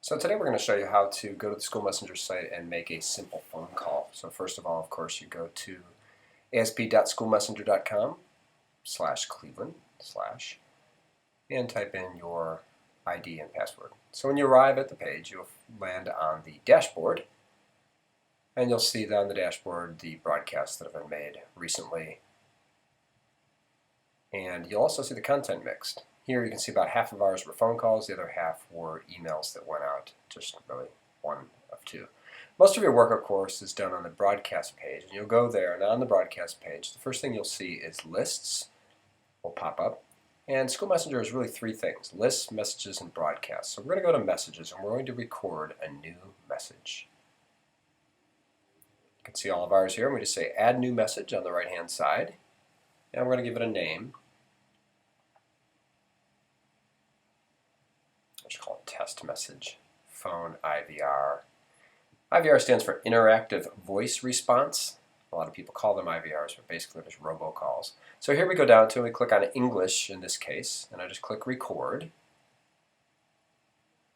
So today we're going to show you how to go to the School Messenger site and make a simple phone call. So first of all, of course, you go to asp.schoolmessenger.com/Cleveland/ and type in your ID and password. So when you arrive at the page, you'll land on the dashboard, and you'll see on the dashboard the broadcasts that have been made recently. And you'll also see the content mixed. Here you can see about half of ours were phone calls, the other half were emails that went out, just really one of two. Most of your work, of course, is done on the broadcast page, and you'll go there, and on the broadcast page, the first thing you'll see is lists will pop up. And School Messenger is really three things: lists, messages, and broadcasts. So we're going to go to messages, and we're going to record a new message. You can see all of ours here, and we just say add new message on the right-hand side, and we're going to give it a name. Which call it test message phone IVR. IVR stands for interactive voice response. A lot of people call them IVRs, but basically they're just robocalls. So here we go down to, we click on English in this case, and I just click record.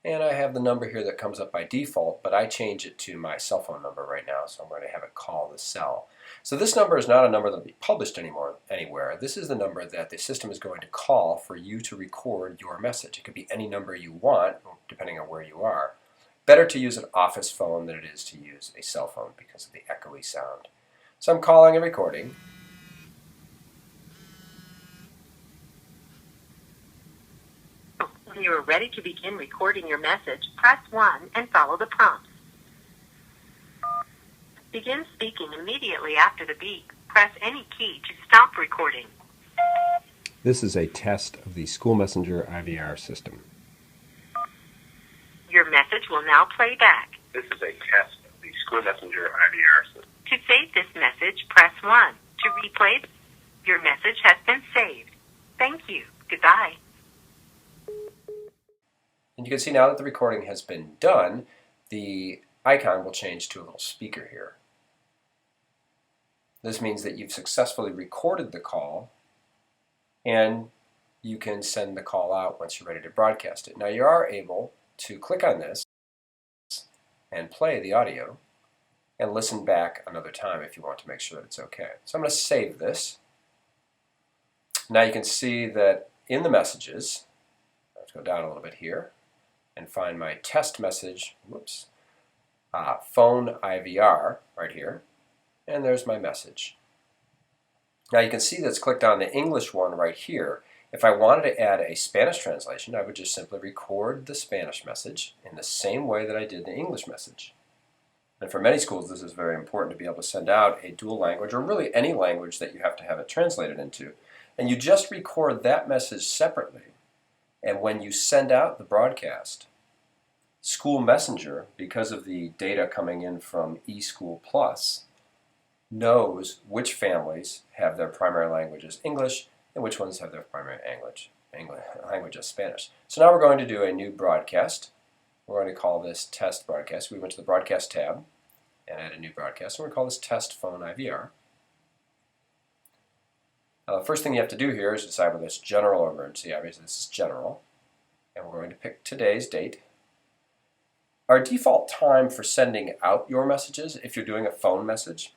And I have the number here that comes up by default, but I change it to my cell phone number right now, so I'm going to have it call the cell. So this number is not a number that will be published anywhere. This is the number that the system is going to call for you to record your message. It could be any number you want, depending on where you are. Better to use an office phone than it is to use a cell phone because of the echoey sound. So I'm calling and recording. When you are ready to begin recording your message, press 1 and follow the prompts. Begin speaking immediately after the beep. Press any key to stop recording. This is a test of the School Messenger IVR system. Your message will now play back. This is a test of the School Messenger IVR system. To save this message, press 1. To replay, your message has been saved. Thank you. Goodbye. And you can see now that the recording has been done, the icon will change to a little speaker here. This means that you've successfully recorded the call, and you can send the call out once you're ready to broadcast it. Now you are able to click on this and play the audio and listen back another time if you want to make sure that it's okay. So I'm going to save this. Now you can see that in the messages, let's go down a little bit here and find my test message, phone IVR right here, and there's my message. Now you can see that's clicked on the English one right here. If I wanted to add a Spanish translation, I would just simply record the Spanish message in the same way that I did the English message. And for many schools, this is very important to be able to send out a dual language, or really any language that you have to have it translated into. And you just record that message separately. And when you send out the broadcast, School Messenger, because of the data coming in from eSchool Plus, knows which families have their primary language as English and which ones have their primary language as Spanish. So now we're going to do a new broadcast. We're going to call this test broadcast. We went to the broadcast tab and add a new broadcast. So we're going to call this test phone IVR. The first thing you have to do here is decide whether it's general or emergency. Obviously this is general. And we're going to pick today's date. Our default time for sending out your messages, if you're doing a phone message,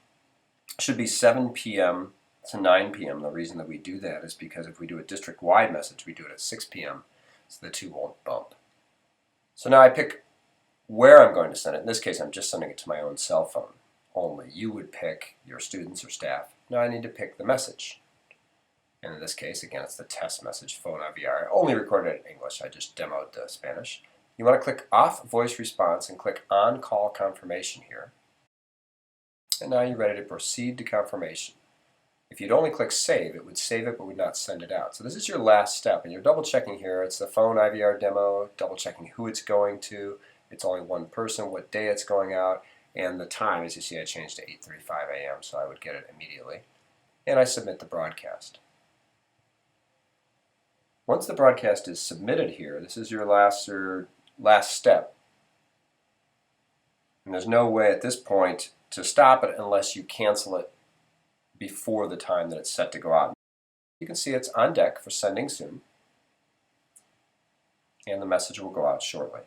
should be 7 p.m. to 9 p.m. The reason that we do that is because if we do a district-wide message, we do it at 6 p.m. so the two won't bump. So now I pick where I'm going to send it. In this case, I'm just sending it to my own cell phone only. You would pick your students or staff. Now I need to pick the message. And in this case, again, it's the test message phone IVR. I only recorded it in English. I just demoed the Spanish. You want to click off voice response and click on call confirmation here. And now you're ready to proceed to confirmation. If you'd only click save, it would save it but would not send it out. So this is your last step, and you're double checking here. It's the phone IVR demo, double checking who it's going to. It's only one person, what day it's going out, and the time. As you see, I changed to 8:35 a.m. so I would get it immediately. And I submit the broadcast. Once the broadcast is submitted here, this is your last step. And there's no way at this point to stop it unless you cancel it before the time that it's set to go out. You can see it's on deck for sending soon, and the message will go out shortly.